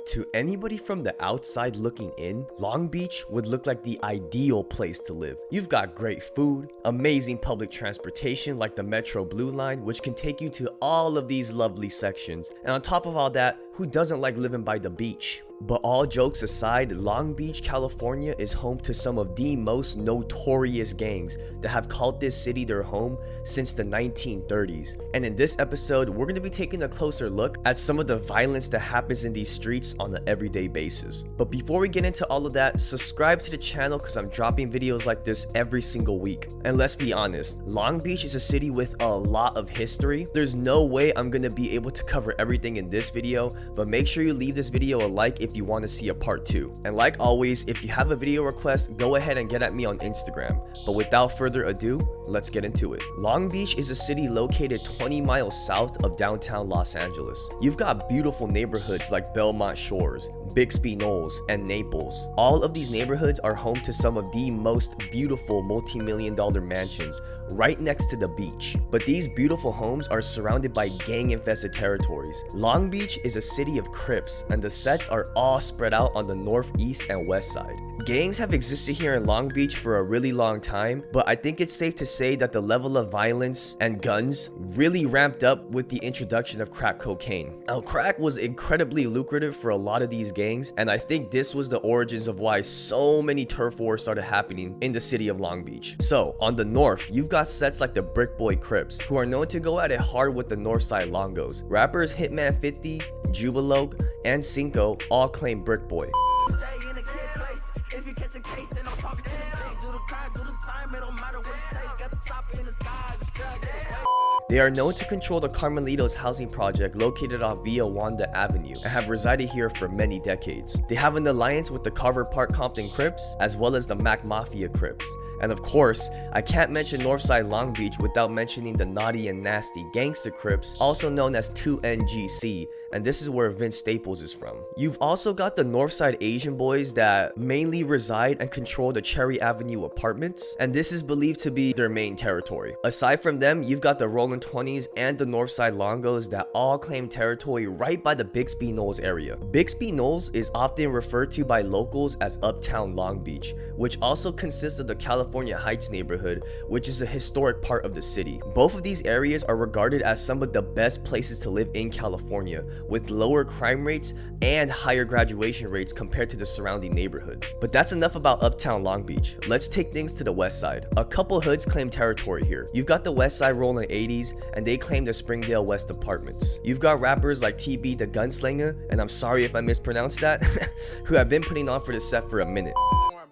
To anybody from the outside looking in, Long Beach would look like the ideal place to live. You've got great food, amazing public transportation like the Metro Blue Line, which can take you to all of these lovely sections. And on top of all that, who doesn't like living by the beach? But all jokes aside, Long Beach, California is home to some of the most notorious gangs that have called this city their home since the 1930s. And in this episode, we're going to be taking a closer look at some of the violence that happens in these streets on an everyday basis. But before we get into all of that, subscribe to the channel because I'm dropping videos like this every single week. And let's be honest, Long Beach is a city with a lot of history. There's no way I'm going to be able to cover everything in this video, but make sure you leave this video a like if you want to see a part 2. And like always, if you have a video request, go ahead and get at me on Instagram. But without further ado, let's get into it. Long Beach is a city located 20 miles south of downtown Los Angeles. You've got beautiful neighborhoods like Belmont Shores, Bixby Knolls, and Naples. All of these neighborhoods are home to some of the most beautiful multi-million-dollar mansions right next to the beach. But these beautiful homes are surrounded by gang-infested territories. Long Beach is a city of Crips, and the sets are all spread out on the north, east, and west side. Gangs have existed here in Long Beach for a really long time, but I think it's safe to say that the level of violence and guns really ramped up with the introduction of crack cocaine. Now, crack was incredibly lucrative for a lot of these gangs, and I think this was the origins of why so many turf wars started happening in the city of Long Beach. So, on the north, you've got sets like the Brick Boy Crips, who are known to go at it hard with the Northside Longos. Rappers Hitman 50, Jubilo, and Cinco all claim Brick Boy. If you catch a case and I'm talking to the J, do the crime, do the time, it don't matter what it takes, got the chopper in the sky. They are known to control the Carmelitos housing project located off Via Wanda Avenue and have resided here for many decades. They have an alliance with the Carver Park Compton Crips as well as the Mac Mafia Crips. And of course, I can't mention Northside Long Beach without mentioning the Naughty and Nasty Gangster Crips, also known as 2NGC, and this is where Vince Staples is from. You've also got the Northside Asian boys that mainly reside and control the Cherry Avenue apartments, and this is believed to be their main territory. Aside from them, you've got the Rolling 20s and the Northside Longos that all claim territory right by the Bixby Knolls area. Bixby Knolls is often referred to by locals as Uptown Long Beach, which also consists of the California Heights neighborhood, which is a historic part of the city. Both of these areas are regarded as some of the best places to live in California, with lower crime rates and higher graduation rates compared to the surrounding neighborhoods. But that's enough about Uptown Long Beach. Let's take things to the west side. A couple hoods claim territory here. You've got the Westside Rolling 80s, and they claim the Springdale West apartments. You've got rappers like TB the Gunslinger, and I'm sorry if I mispronounced that, who have been putting on for the set for a minute.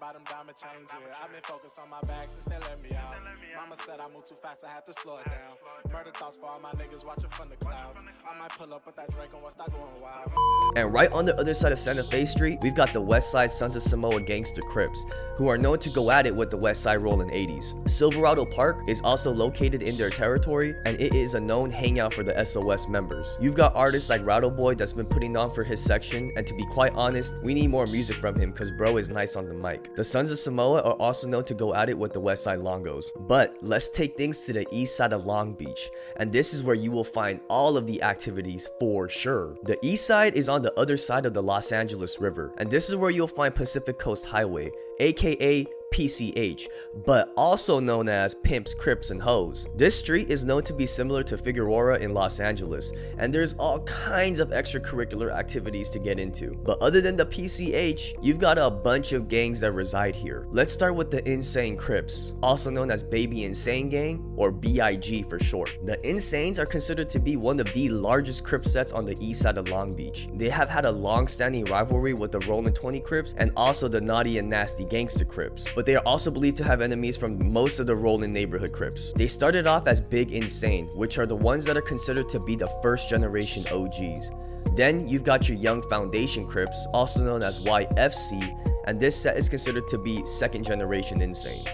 I've been focused on my bag since they let me out. Mama said I moved too fast, I had to slow it down. Murder thoughts for all my niggas watching from the clouds. I might pull up with that Drake and what's not going wild. And right on the other side of Santa Fe Street, we've got the Westside Sons of Samoa Gangster Crips, who are known to go at it with the Westside Rolling 80s. Silverado Park is also located in their territory, and it is a known hangout for the SOS members. You've got artists like Rowdo Boy that's been putting on for his section, and to be quite honest, we need more music from him because bro is nice on the mic. The Sons of Samoa are also known to go at it with the Westside Longos. But let's take things to the east side of Long Beach, and this is where you will find all of the activities for sure. The east side is on the other side of the Los Angeles River, and this is where you'll find Pacific Coast Highway, aka PCH, but also known as Pimps, Crips, and Hoes. This street is known to be similar to Figueroa in Los Angeles, and there's all kinds of extracurricular activities to get into. But other than the PCH, you've got a bunch of gangs that reside here. Let's start with the Insane Crips, also known as Baby Insane Gang, or BIG for short. The Insanes are considered to be one of the largest Crip sets on the east side of Long Beach. They have had a long-standing rivalry with the Rolling 20 Crips and also the Naughty and Nasty Gangster Crips, but they are also believed to have enemies from most of the Rolling neighborhood Crips. They started off as Big Insane, which are the ones that are considered to be the first generation OGs. Then you've got your Young Foundation Crips, also known as YFC, and this set is considered to be second generation Insane.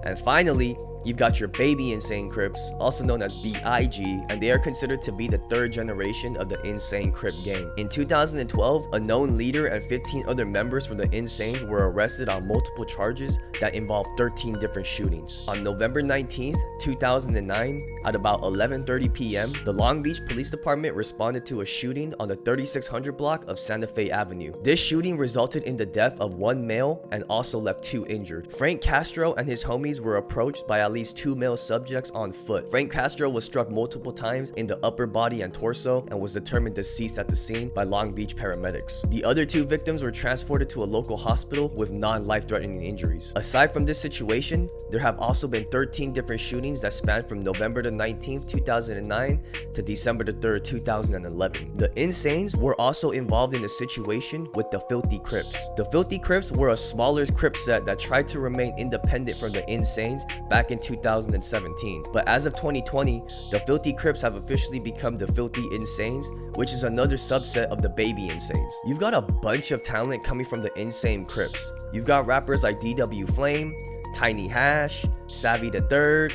And finally, You've got your baby insane Crips, also known as BIG, and they are considered to be the third generation of the insane Crip gang. In 2012, a known leader and 15 other members from the Insanes were arrested on multiple charges that involved 13 different shootings. On November 19th, 2009, at about 11:30 p.m., the Long Beach Police Department responded to a shooting on the 3600 block of Santa Fe Avenue. This shooting resulted in the death of one male and also left 2 injured. Frank Castro and his homies were approached by at least 2 male subjects on foot. Frank Castro was struck multiple times in the upper body and torso and was determined deceased at the scene by Long Beach paramedics. The other 2 victims were transported to a local hospital with non-life-threatening injuries. Aside from this situation, there have also been 13 different shootings that span from November the 19th, 2009 to December the 3rd, 2011. The Insanes were also involved in a situation with the Filthy Crips. The Filthy Crips were a smaller Crip set that tried to remain independent from the Insanes back in 2017. But as of 2020, the Filthy Crips have officially become the Filthy Insanes, which is another subset of the Baby Insanes. You've got a bunch of talent coming from the Insane Crips. You've got rappers like DW Flame, Tiny Hash, Savvy the Third,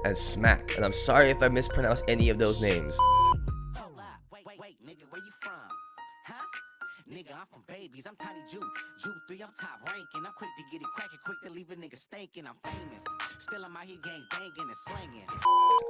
and Smack. And I'm sorry if I mispronounced any of those names. Hold up, wait, nigga, where you from? Huh? Nigga, I'm from Babies, I'm Tiny Jew. Jew 3, I'm top ranking. I'm quick to get it cracking, quick to leave a nigga stinking. I'm famous. Still I'm out here gang banging and slanging.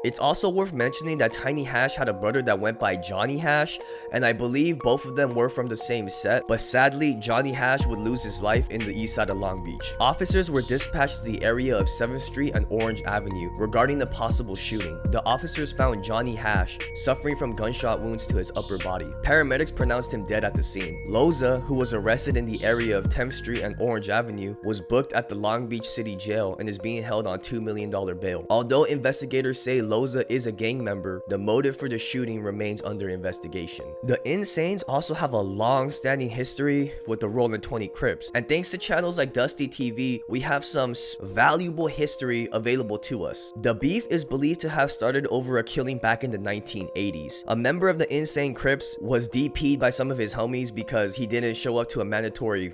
It's also worth mentioning that Tiny Hash had a brother that went by Johnny Hash, and I believe both of them were from the same set, but sadly, Johnny Hash would lose his life in the east side of Long Beach. Officers were dispatched to the area of 7th Street and Orange Avenue regarding the possible shooting. The officers found Johnny Hash suffering from gunshot wounds to his upper body. Paramedics pronounced him dead at the scene. Loza, who was arrested in the area of 10th Street and Orange Avenue, was booked at the Long Beach City Jail and is being held on $2 million bail. Although investigators say Loza is a gang member, the motive for the shooting remains under investigation. The Insanes also have a long-standing history with the Rollin' 20 Crips, and thanks to channels like Dusty TV, we have some valuable history available to us. The beef is believed to have started over a killing back in the 1980s. A member of the Insane Crips was DP'd by some of his homies because he didn't show up to a mandatory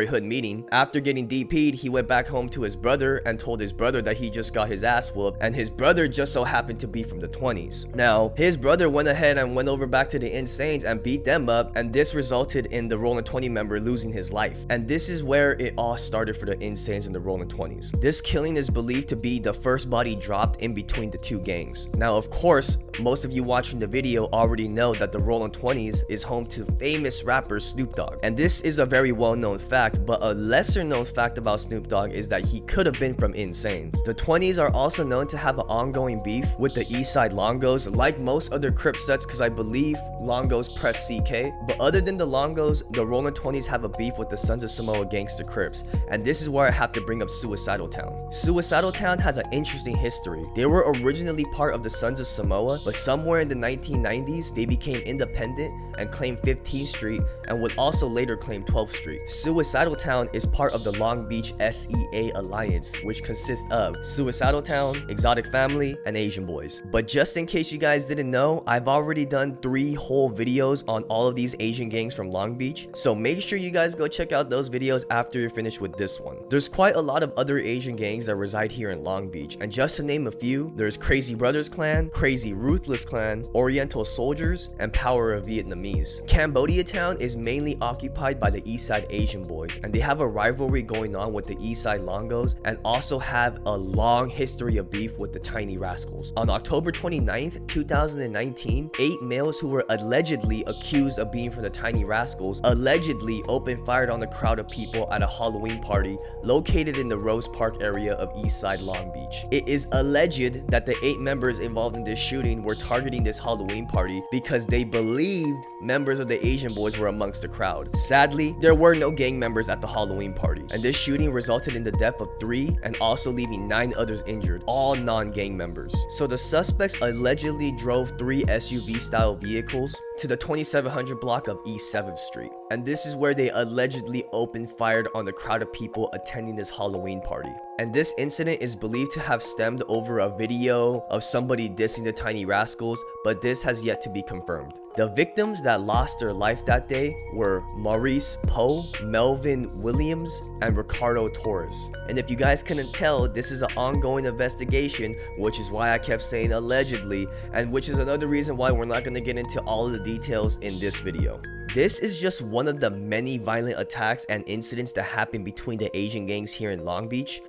hood meeting. After getting DP'd, he went back home to his brother and told his brother that he just got his ass whooped, and his brother just so happened to be from the 20s. Now, his brother went ahead and went over back to the Insanes and beat them up, and this resulted in the Rollin' 20 member losing his life. And this is where it all started for the Insanes and the Rollin' 20s. This killing is believed to be the first body dropped in between the 2 gangs. Now, of course, most of you watching the video already know that the Rollin' 20s is home to famous rapper Snoop Dogg. And this is a very well-known fact, but a lesser known fact about Snoop Dogg is that he could have been from Insanes. The 20s are also known to have an ongoing beef with the Eastside Longos, like most other Crip sets, because I believe Longos press CK. But other than the Longos, the Rollin' 20s have a beef with the Sons of Samoa gangster Crips, and this is where I have to bring up Suicidal Town. Suicidal Town has an interesting history. They were originally part of the Sons of Samoa, but somewhere in the 1990s, they became independent and claimed 15th Street and would also later claim 12th Street. Suicidal Town is part of the Long Beach SEA Alliance, which consists of Suicidal Town, Exotic Family, and Asian Boys. But just in case you guys didn't know, I've already done 3 whole videos on all of these Asian gangs from Long Beach, so make sure you guys go check out those videos after you're finished with this one. There's quite a lot of other Asian gangs that reside here in Long Beach, and just to name a few, there's Crazy Brothers Clan, Crazy Ruthless Clan, Oriental Soldiers, and Power of Vietnamese. Cambodia Town is mainly occupied by the Eastside Asian Boys, and they have a rivalry going on with the Eastside Longos and also have a long history of beef with the Tiny Rascals. On October 29th, 2019, 8 males who were allegedly accused of being from the Tiny Rascals allegedly opened fire on the crowd of people at a Halloween party located in the Rose Park area of Eastside Long Beach. It is alleged that the 8 members involved in this shooting were targeting this Halloween party because they believed members of the Asian Boys were amongst the crowd. Sadly, there were no gang members at the Halloween party, and this shooting resulted in the death of 3 and also leaving 9 others injured, all non-gang members. So the suspects allegedly drove 3 SUV-style vehicles to the 2700 block of East 7th Street. And this is where they allegedly opened fire on the crowd of people attending this Halloween party. And this incident is believed to have stemmed over a video of somebody dissing the Tiny Rascals, but this has yet to be confirmed. The victims that lost their life that day were Maurice Poe, Melvin Williams, and Ricardo Torres. And if you guys couldn't tell, this is an ongoing investigation, which is why I kept saying allegedly, and which is another reason why we're not going to get into all of the details in this video. This is just one of the many violent attacks and incidents that happen between the Asian gangs here in Long Beach.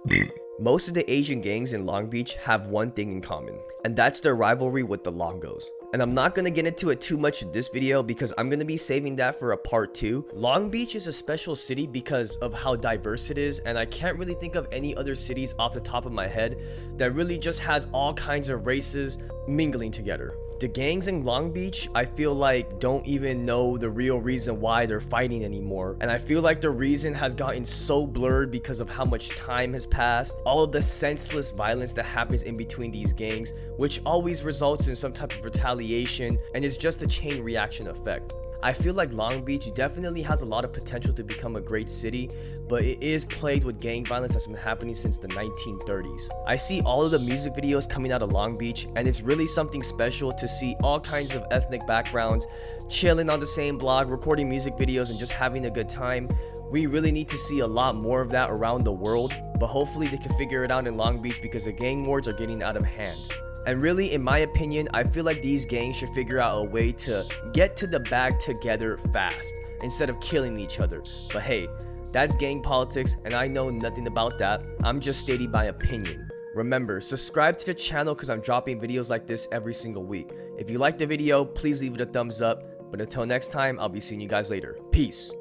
Most of the Asian gangs in Long Beach have one thing in common, and that's their rivalry with the Longos. And I'm not going to get into it too much in this video because I'm going to be saving that for a part 2. Long Beach is a special city because of how diverse it is, and I can't really think of any other cities off the top of my head that really just has all kinds of races mingling together. The gangs in Long Beach, I feel like, don't even know the real reason why they're fighting anymore. And I feel like the reason has gotten so blurred because of how much time has passed. All of the senseless violence that happens in between these gangs, which always results in some type of retaliation, and is just a chain reaction effect. I feel like Long Beach definitely has a lot of potential to become a great city, but it is plagued with gang violence that's been happening since the 1930s. I see all of the music videos coming out of Long Beach, and it's really something special to see all kinds of ethnic backgrounds chilling on the same block, recording music videos, and just having a good time. We really need to see a lot more of that around the world, but hopefully they can figure it out in Long Beach because the gang wars are getting out of hand. And really, in my opinion, I feel like these gangs should figure out a way to get to the bag together fast instead of killing each other. But hey, that's gang politics, and I know nothing about that. I'm just stating my opinion. Remember, subscribe to the channel because I'm dropping videos like this every single week. If you liked the video, please leave it a thumbs up. But until next time, I'll be seeing you guys later. Peace.